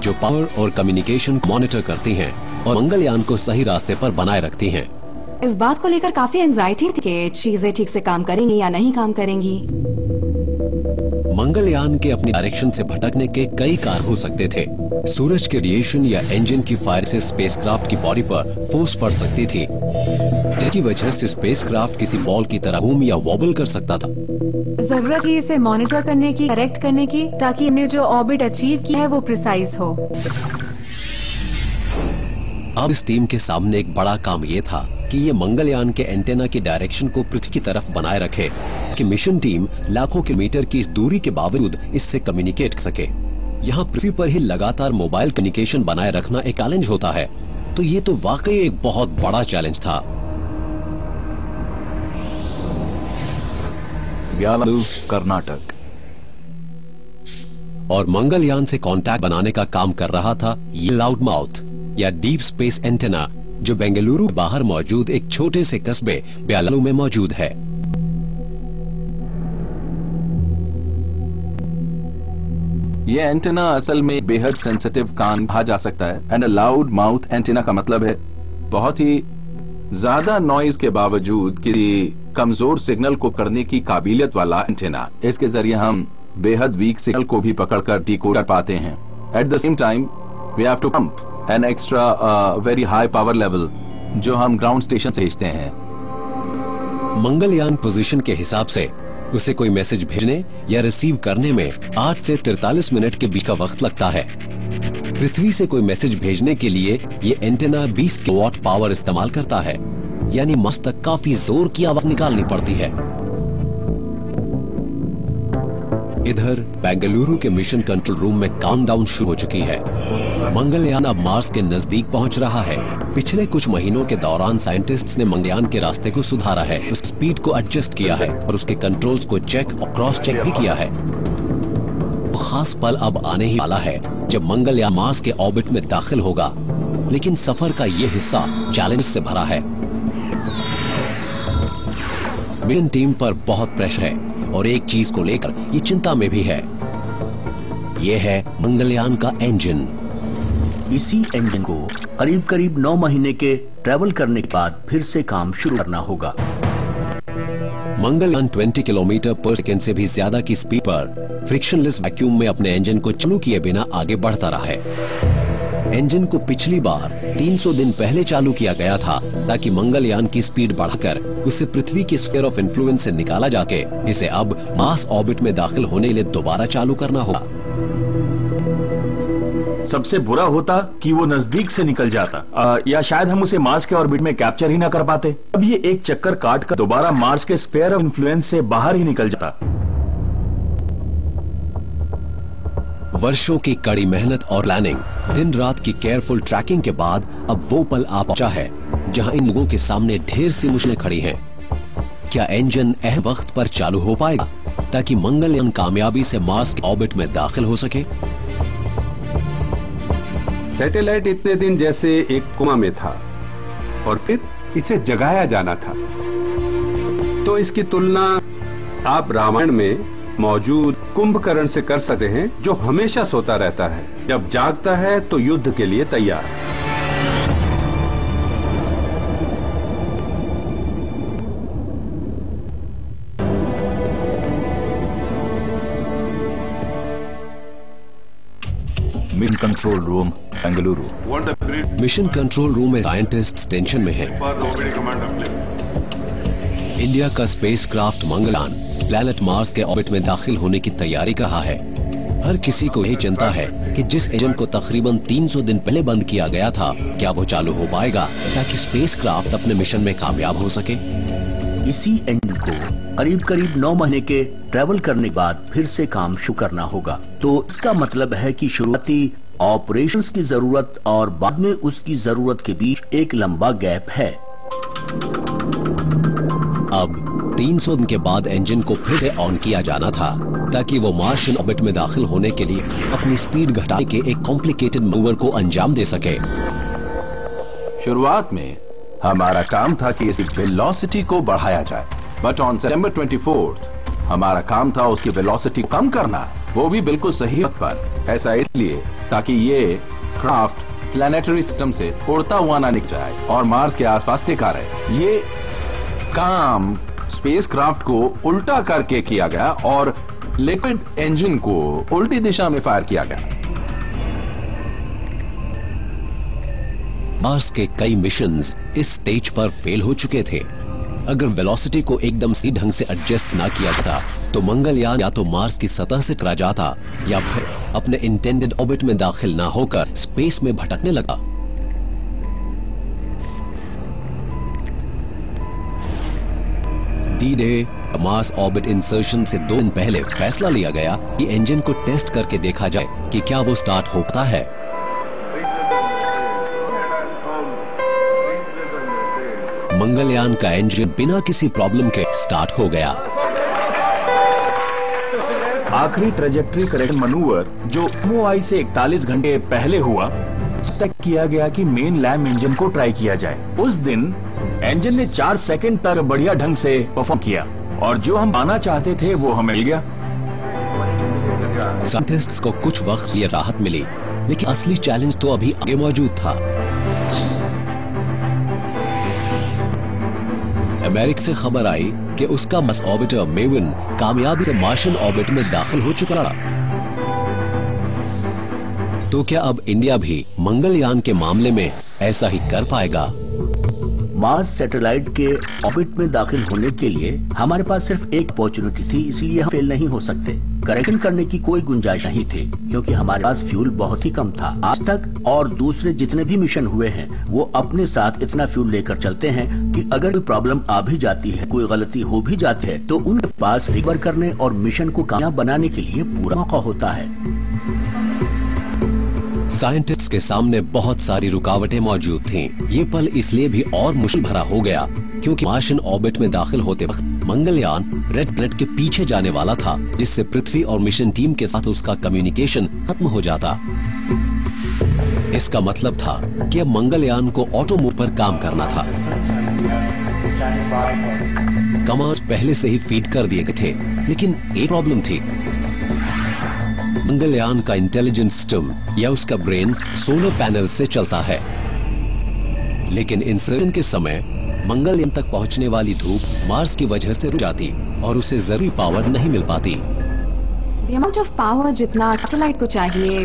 जो पावर और कम्युनिकेशन मॉनिटर करती हैं और मंगलयान को सही रास्ते पर बनाए रखती हैं। इस बात को लेकर काफी एंजाइटी थी कि चीजें ठीक से काम करेंगी या नहीं काम करेंगी। मंगलयान के अपनी डायरेक्शन से भटकने के कई कारण हो सकते थे। सूरज के रेडिएशन या इंजन की फायर से स्पेसक्राफ्ट की बॉडी पर फोर्स पड़ सकती थी जिसकी वजह से स्पेसक्राफ्ट किसी बॉल की तरह घूम या वॉबल कर सकता था। जरूरत है इसे मॉनिटर करने की, करेक्ट करने की, ताकि हमने जो ऑर्बिट अचीव की है वो प्रिसाइज हो। अब इस टीम के सामने एक बड़ा काम ये था कि ये मंगलयान के एंटेना की डायरेक्शन को पृथ्वी की तरफ बनाए रखे कि मिशन टीम लाखों किलोमीटर की इस दूरी के बावजूद इससे कम्युनिकेट कर सके। यहाँ पृथ्वी पर ही लगातार मोबाइल कम्युनिकेशन बनाए रखना एक चैलेंज होता है, तो ये तो वाकई एक बहुत बड़ा चैलेंज था। व्यालू, कर्नाटक। और मंगलयान से कांटेक्ट बनाने का काम कर रहा था ये लाउडमाउथ या डीप स्पेस एंटेना, जो बेंगलुरु बाहर मौजूद एक छोटे से कस्बे ब्यालू में मौजूद है। ये एंटेना असल में बेहद सेंसिटिव कान कहा जा सकता है। And a loud mouth antenna का मतलब है बहुत ही ज्यादा नॉइज के बावजूद किसी कमजोर सिग्नल को करने की काबिलियत वाला एंटेना। इसके जरिए हम बेहद वीक सिग्नल को भी पकड़कर डिकोड कर पाते हैं। At the same time we have to pump an extra very high power level जो हम ग्राउंड स्टेशन से भेजते हैं। मंगलयान पोजीशन के हिसाब से उसे कोई मैसेज भेजने या रिसीव करने में 8 से 43 मिनट के बीच का वक्त लगता है। पृथ्वी से कोई मैसेज भेजने के लिए ये एंटेना 20 किलोवाट पावर इस्तेमाल करता है, यानी मार्स तक काफी जोर की आवाज निकालनी पड़ती है। इधर बेंगलुरु के मिशन कंट्रोल रूम में काउंटडाउन शुरू हो चुकी है। मंगलयान अब मार्स के नजदीक पहुंच रहा है। पिछले कुछ महीनों के दौरान साइंटिस्ट्स ने मंगलयान के रास्ते को सुधारा है, उस स्पीड को एडजस्ट किया है और उसके कंट्रोल्स को चेक और क्रॉस चेक भी किया है। वो खास पल अब आने ही वाला है जब मंगलयान मार्स के ऑर्बिट में दाखिल होगा, लेकिन सफर का ये हिस्सा चैलेंज से भरा है। मिशन टीम पर बहुत प्रेशर है और एक चीज को लेकर ये चिंता में भी है, ये है मंगलयान का इंजन। इसी इंजन को करीब 9 महीने के ट्रैवल करने के बाद फिर से काम शुरू करना होगा। मंगलयान 20 किलोमीटर पर सेकेंड से भी ज्यादा की स्पीड पर फ्रिक्शनलेस वैक्यूम में अपने इंजन को चालू किए बिना आगे बढ़ता रहा है। इंजन को पिछली बार 300 दिन पहले चालू किया गया था ताकि मंगलयान की स्पीड बढ़ाकर उसे पृथ्वी की स्फीयर ऑफ इन्फ्लुएंस से निकाला जाके इसे अब मार्स ऑर्बिट में दाखिल होने के लिए दोबारा चालू करना होगा। सबसे बुरा होता कि वो नजदीक से निकल जाता, या शायद हम उसे मार्स के ऑर्बिट में कैप्चर ही ना कर पाते। अब ये एक चक्कर काट कर दोबारा मार्स के स्फीयर ऑफ इन्फ्लुएंस से बाहर ही निकल जाता। वर्षों की कड़ी मेहनत और प्लानिंग, दिन रात की केयरफुल ट्रैकिंग के बाद अब वो पल आ पहुंचा है जहां इन लोगों के सामने ढेर सी मुश्किलें खड़ी हैं। क्या इंजन अहम वक्त पर चालू हो पाएगा ताकि मंगलयान कामयाबी से मार्स के ऑर्बिट में दाखिल हो सके? सैटेलाइट इतने दिन जैसे एक कोमा में था और फिर इसे जगाया जाना था। तो इसकी तुलना आप रामायण में मौजूद कुंभकर्ण से कर सकते हैं, जो हमेशा सोता रहता है, जब जागता है तो युद्ध के लिए तैयार है। Mission control room Bengaluru. Mission control room में साइंटिस्ट टेंशन में हैं। इंडिया का स्पेसक्राफ्ट मंगलयान प्लैनेट मार्स के ऑर्बिट में दाखिल होने की तैयारी कर रहा है। हर किसी को यही चिंता है कि जिस इंजन को तकरीबन 300 दिन पहले बंद किया गया था, क्या वो चालू हो पाएगा ताकि स्पेसक्राफ्ट अपने मिशन में कामयाब हो सके। इसी इंजन को करीब 9 महीने के ट्रैवल करने के बाद फिर से काम शुरू करना होगा। तो इसका मतलब है कि शुरुआती ऑपरेशंस की जरूरत और बाद में उसकी जरूरत के बीच एक लंबा गैप है। अब 300 दिन के बाद इंजन को फिर से ऑन किया जाना था ताकि वो मार्शियन ऑर्बिट में दाखिल होने के लिए अपनी स्पीड घटाने के एक कॉम्प्लिकेटेड मूवर को अंजाम दे सके। शुरुआत में हमारा काम था कि इस वेलोसिटी को बढ़ाया जाए, बट ऑन सितंबर 24 हमारा काम था उसकी वेलोसिटी कम करना, वो भी बिल्कुल सही वक्त पर। ऐसा इसलिए ताकि ये क्राफ्ट प्लैनेटरी सिस्टम से उड़ता हुआ ना निकल जाए और मार्स के आसपास टिका रहे। ये काम स्पेसक्राफ्ट को उल्टा करके किया गया और लिक्विड इंजन को उल्टी दिशा में फायर किया गया। मार्स के कई मिशंस इस स्टेज पर फेल हो चुके थे। अगर वेलोसिटी को एकदम सही ढंग से एडजस्ट ना किया जाता तो मंगलयान या तो मार्स की सतह से टकरा जाता या फिर अपने इंटेंडेड ऑर्बिट में दाखिल ना होकर स्पेस में भटकने लगा। डी-डे मार्स ऑर्बिट इंसर्शन से 2 दिन पहले फैसला लिया गया कि इंजन को टेस्ट करके देखा जाए कि क्या वो स्टार्ट होता है। मंगलयान का इंजन बिना किसी प्रॉब्लम के स्टार्ट हो गया। आखिरी ट्रेजेक्ट्री करेक्शन मैनूवर जो MOI से 41 घंटे पहले हुआ तक किया गया कि मेन लैम इंजन को ट्राई किया जाए। उस दिन इंजन ने 4 सेकंड तक बढ़िया ढंग से परफॉर्म किया और जो हम पाना चाहते थे वो हमें मिल गया। साइंटिस्ट्स को कुछ वक्त ये राहत मिली, लेकिन असली चैलेंज तो अभी आगे मौजूद था। अमेरिका से खबर आई कि उसका मार्स ऑर्बिटर मेविन कामयाबी से मार्शियन ऑर्बिट में दाखिल हो चुका था। तो क्या अब इंडिया भी मंगलयान के मामले में ऐसा ही कर पाएगा? मार्स सैटेलाइट के ऑर्बिट में दाखिल होने के लिए हमारे पास सिर्फ एक अपॉर्चुनिटी थी, इसलिए हम फेल नहीं हो सकते। करेक्शन करने की कोई गुंजाइश नहीं थी क्योंकि हमारे पास फ्यूल बहुत ही कम था। आज तक और दूसरे जितने भी मिशन हुए हैं वो अपने साथ इतना फ्यूल लेकर चलते हैं कि अगर कोई प्रॉब्लम आ भी जाती है, कोई गलती हो भी जाती है, तो उनके पास रिकवर करने और मिशन को कामयाब बनाने के लिए पूरा मौका होता है। साइंटिस्ट्स के सामने बहुत सारी रुकावटें मौजूद थीं। ये पल इसलिए भी और मुश्किल भरा हो गया क्योंकि मार्शियन ऑर्बिट में दाखिल होते वक्त मंगलयान रेड प्लैनेट के पीछे जाने वाला था, जिससे पृथ्वी और मिशन टीम के साथ उसका कम्युनिकेशन खत्म हो जाता। इसका मतलब था कि अब मंगलयान को ऑटो मोड पर काम करना था। कमांड्स पहले से ही फीड कर दिए गए थे, लेकिन एक प्रॉब्लम थी। मंगलयान का इंटेलिजेंस सिस्टम या उसका ब्रेन सोलर पैनल से चलता है, लेकिन इंसर्शन के समय मंगलयान तक पहुंचने वाली धूप मार्स की वजह से रुक जाती और उसे जरूरी पावर नहीं मिल पाती। The amount of power जितना सैटेलाइट को चाहिए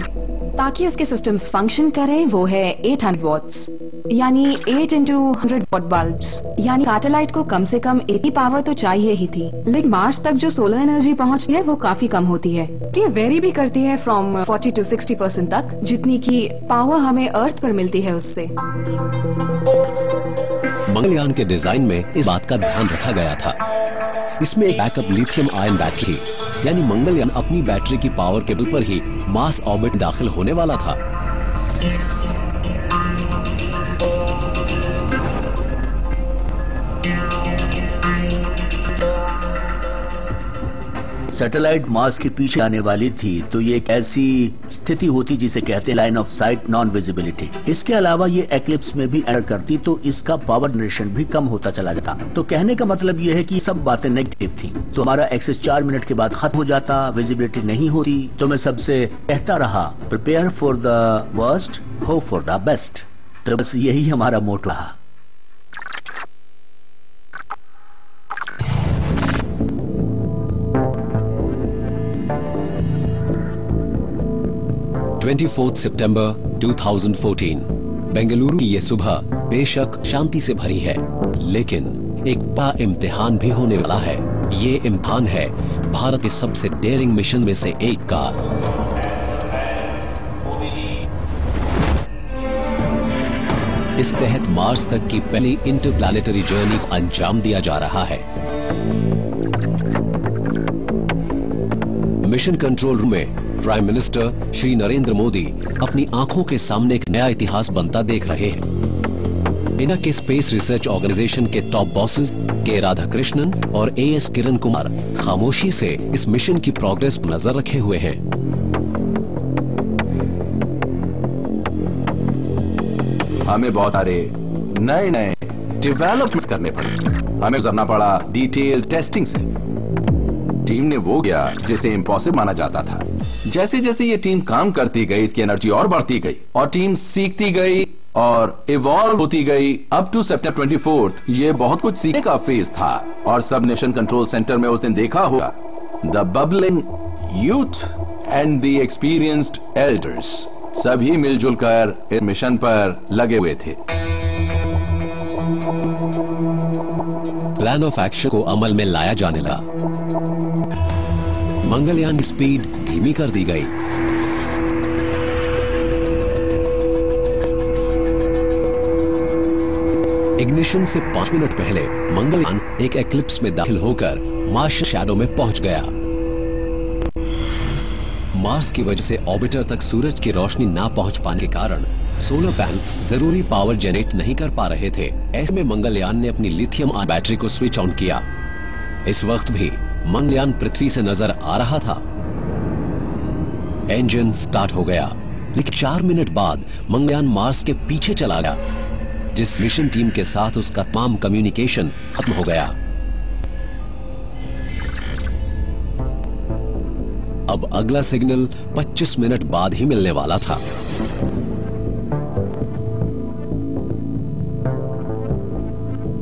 ताकि उसके सिस्टम्स फंक्शन करें वो है 800 वॉट्स। यानी 8 into 100 वॉट बल्ब्स, यानी सैटेलाइट को कम से कम इतनी पावर तो चाहिए ही थी। लेकिन मार्स तक जो सोलर एनर्जी पहुंचती है वो काफी कम होती है। ये वेरी भी करती है फ्रॉम 40 to 60% तक, जितनी की पावर हमें अर्थ पर मिलती है उससे। मंगलयान के डिजाइन में इस बात का ध्यान रखा गया था। इसमें एक बैकअप लिथियम आयन बैटरी, यानी मंगलयान अपनी बैटरी की पावर के बल पर ही मार्स ऑर्बिट दाखिल होने वाला था। सैटेलाइट मार्स के पीछे आने वाली थी तो ये एक ऐसी स्थिति होती जिसे कहते हैं line of site non visibility. इसके अलावा ये एक्लिप्स में भी एंटर करती तो इसका पावर जनरेशन भी कम होता चला जाता। तो कहने का मतलब ये है कि सब बातें नेगेटिव थी। तो हमारा एक्सेस 4 मिनट के बाद खत्म हो जाता, विजिबिलिटी नहीं होती। तो मैं सबसे कहता रहा, prepare for the worst, hope for the best. तो बस यही हमारा मोटो रहा। 24 सितंबर 2014 बेंगलुरु की ये सुबह बेशक शांति से भरी है, लेकिन एक बड़ा इम्तिहान भी होने वाला है। ये इम्तिहान है भारत के सबसे डेयरिंग मिशन में से एक का। इस तहत मार्स तक की पहली इंटरप्लैनेटरी जर्नी को अंजाम दिया जा रहा है। मिशन कंट्रोल रूम में प्राइम मिनिस्टर श्री नरेंद्र मोदी अपनी आंखों के सामने एक नया इतिहास बनता देख रहे हैं। इंडिया के स्पेस रिसर्च ऑर्गेनाइजेशन के टॉप बॉसेस के राधाकृष्णन और एएस किरण कुमार खामोशी से इस मिशन की प्रोग्रेस पर नजर रखे हुए हैं। हमें बहुत सारे नए नए डेवलपमेंट्स करने पड़े। हमें गुजरना पड़ा डिटेल टेस्टिंग से। टीम ने वो किया जिसे इम्पॉसिबल माना जाता था। जैसे जैसे ये टीम काम करती गई, इसकी एनर्जी और बढ़ती गई और टीम सीखती गई और इवॉल्व होती गई। अप टू सितंबर 24 ये बहुत कुछ सीखने का फेज था। और सब मिशन कंट्रोल सेंटर में उस दिन देखा होगा the bubbling youth and the experienced elders सभी मिलजुल कर इस मिशन पर लगे हुए थे। प्लान ऑफ एक्शन को अमल में लाया जाने लगा। मंगलयान की स्पीड धीमी कर दी गई। इग्निशन से 5 मिनट पहले मंगलयान एक एक्लिप्स में दाखिल होकर मार्स शैडो में पहुंच गया। मार्स की वजह से ऑर्बिटर तक सूरज की रोशनी ना पहुंच पाने के कारण सोलर पैनल जरूरी पावर जनरेट नहीं कर पा रहे थे। ऐसे में मंगलयान ने अपनी लिथियम आयन बैटरी को स्विच ऑन किया। इस वक्त भी मंगलयान पृथ्वी से नजर आ रहा था। इंजन स्टार्ट हो गया, लेकिन 4 मिनट बाद मंगलयान मार्स के पीछे चला गया, जिस मिशन टीम के साथ उसका तमाम कम्युनिकेशन खत्म हो गया। अब अगला सिग्नल 25 मिनट बाद ही मिलने वाला था।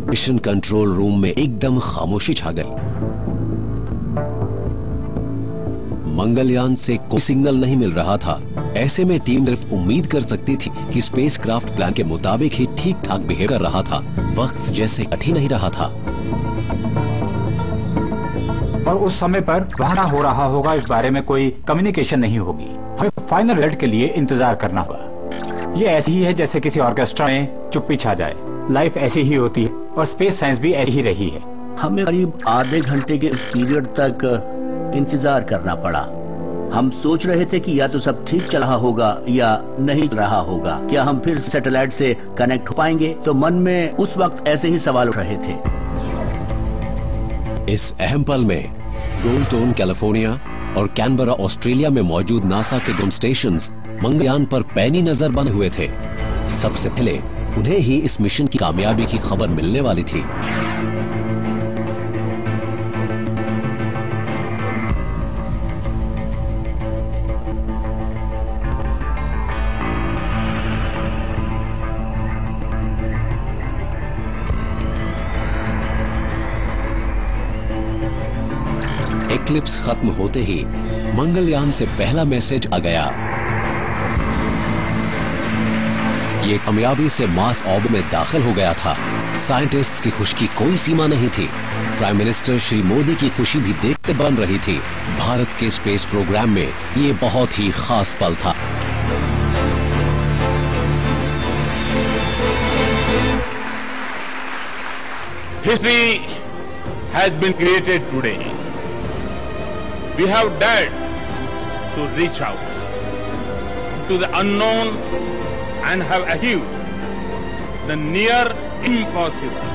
मिशन कंट्रोल रूम में एकदम खामोशी छा गई। मंगलयान से कोई सिग्नल नहीं मिल रहा था। ऐसे में टीम सिर्फ उम्मीद कर सकती थी कि स्पेसक्राफ्ट प्लान के मुताबिक ही ठीक ठाक बिहेव कर रहा था। वक्त जैसे कट नहीं रहा था। और उस समय पर वहां क्या हो रहा होगा इस बारे में कोई कम्युनिकेशन नहीं होगी। हमें फाइनल रिजल्ट के लिए इंतजार करना होगा। ये ऐसी ही है जैसे किसी ऑर्केस्ट्रा में चुप्पी छा जाए। लाइफ ऐसी ही होती है और स्पेस साइंस भी ऐसी ही रही है। हमें करीब आधे घंटे के इस पीरियड तक इंतजार करना पड़ा। हम सोच रहे थे कि या तो सब ठीक चल रहा होगा या नहीं चल रहा होगा, क्या हम फिर सैटेलाइट से कनेक्ट हो पाएंगे। तो मन में उस वक्त ऐसे ही सवाल उठ रहे थे। इस अहम पल में गोल्डस्टोन कैलिफोर्निया और कैनबरा ऑस्ट्रेलिया में मौजूद नासा के ग्राउंड स्टेशंस मंगलयान पर पैनी नजर बने हुए थे। सबसे पहले उन्हें ही इस मिशन की कामयाबी की खबर मिलने वाली थी। एक्लिप्स खत्म होते ही मंगलयान से पहला मैसेज आ गया। ये कामयाबी से मार्स ऑर्बिट में दाखिल हो गया था, साइंटिस्ट्स की खुशी की कोई सीमा नहीं थी। प्राइम मिनिस्टर श्री मोदी की खुशी भी देखते बन रही थी। भारत के स्पेस प्रोग्राम में ये बहुत ही खास पल था। History has been created today. We have dared to reach out to the unknown and have achieved the near impossible.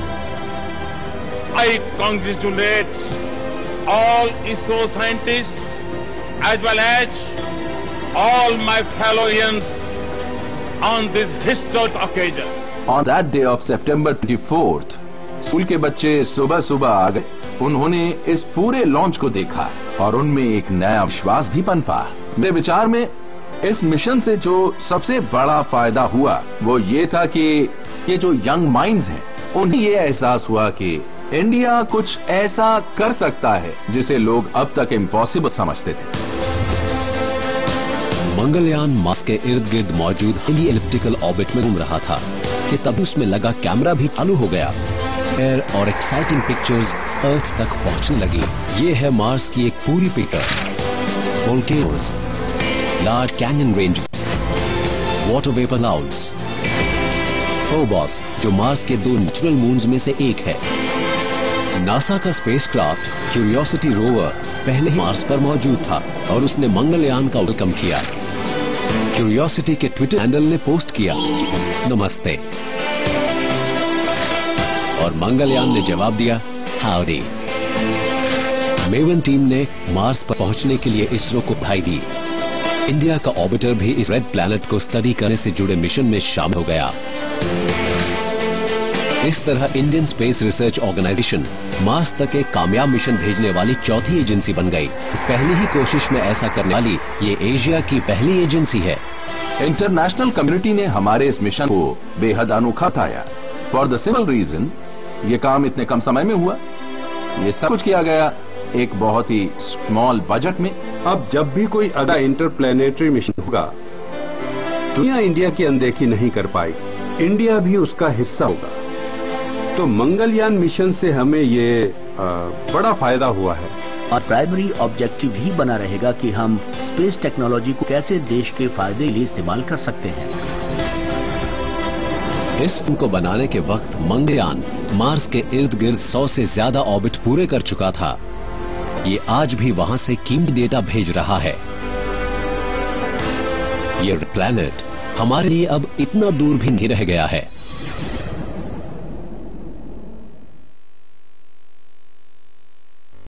I congratulate all ISRO scientists as well as all my fellow Indians on this historic occasion. On that day of September 24th, school के बच्चे सुबह सुबह आ गए। उन्होंने इस पूरे launch को देखा और उनमें एक नया विश्वास भी पनपा। मेरे विचार में इस मिशन से जो सबसे बड़ा फायदा हुआ वो ये था कि ये जो यंग माइंड्स हैं उन्हें ये एहसास हुआ कि इंडिया कुछ ऐसा कर सकता है जिसे लोग अब तक इम्पॉसिबल समझते थे। मंगलयान मार्स के इर्द गिर्द मौजूद हिली एलिप्टिकल ऑर्बिट में घूम रहा था कि तभी उसमें लगा कैमरा भी चालू हो गया। एयर और एक्साइटिंग पिक्चर्स अर्थ तक पहुंचने लगी। ये है मार्स की एक पूरी picture. Volcanoes, large canyon ranges, water vapour clouds, Phobos जो मार्स के 2 नेचुरल मून्स में से एक है। नासा का स्पेसक्राफ्ट क्यूरियोसिटी रोवर पहले ही मार्स पर मौजूद था और उसने मंगलयान का वेलकम किया। क्यूरियोसिटी के ट्विटर हैंडल ने पोस्ट किया, नमस्ते, और मंगलयान ने जवाब दिया, हाउडी। मेवन टीम ने मार्स पर पहुंचने के लिए इसरो को बधाई दी। इंडिया का ऑर्बिटर भी इस रेड प्लैनेट को स्टडी करने से जुड़े मिशन में शामिल हो गया। इस तरह Indian space research organisation Mars तक एक कामयाब मिशन भेजने वाली चौथी एजेंसी बन गई। पहली ही कोशिश में ऐसा करने वाली ये एशिया की पहली एजेंसी है। इंटरनेशनल कम्युनिटी ने हमारे इस मिशन को बेहद अनोखा बताया। फॉर द सिंपल रीजन ये काम इतने कम समय में हुआ। ये सब कुछ किया गया एक बहुत ही स्मॉल बजट में। अब जब भी कोई अगला इंटरप्लैनेटरी मिशन होगा, दुनिया इंडिया की अनदेखी नहीं कर पाएगी, इंडिया भी उसका हिस्सा होगा। तो मंगलयान मिशन से हमें ये बड़ा फायदा हुआ है। और प्राइमरी ऑब्जेक्टिव ही बना रहेगा कि हम स्पेस टेक्नोलॉजी को कैसे देश के फायदे के लिए इस्तेमाल कर सकते हैं। इस फिल्म को बनाने के वक्त मंगलयान मार्स के इर्द गिर्द 100 से ज्यादा ऑर्बिट पूरे कर चुका था। ये आज भी वहां से कीमती डेटा भेज रहा है। ये प्लैनेट हमारे लिए अब इतना दूर भी नहीं रह गया है।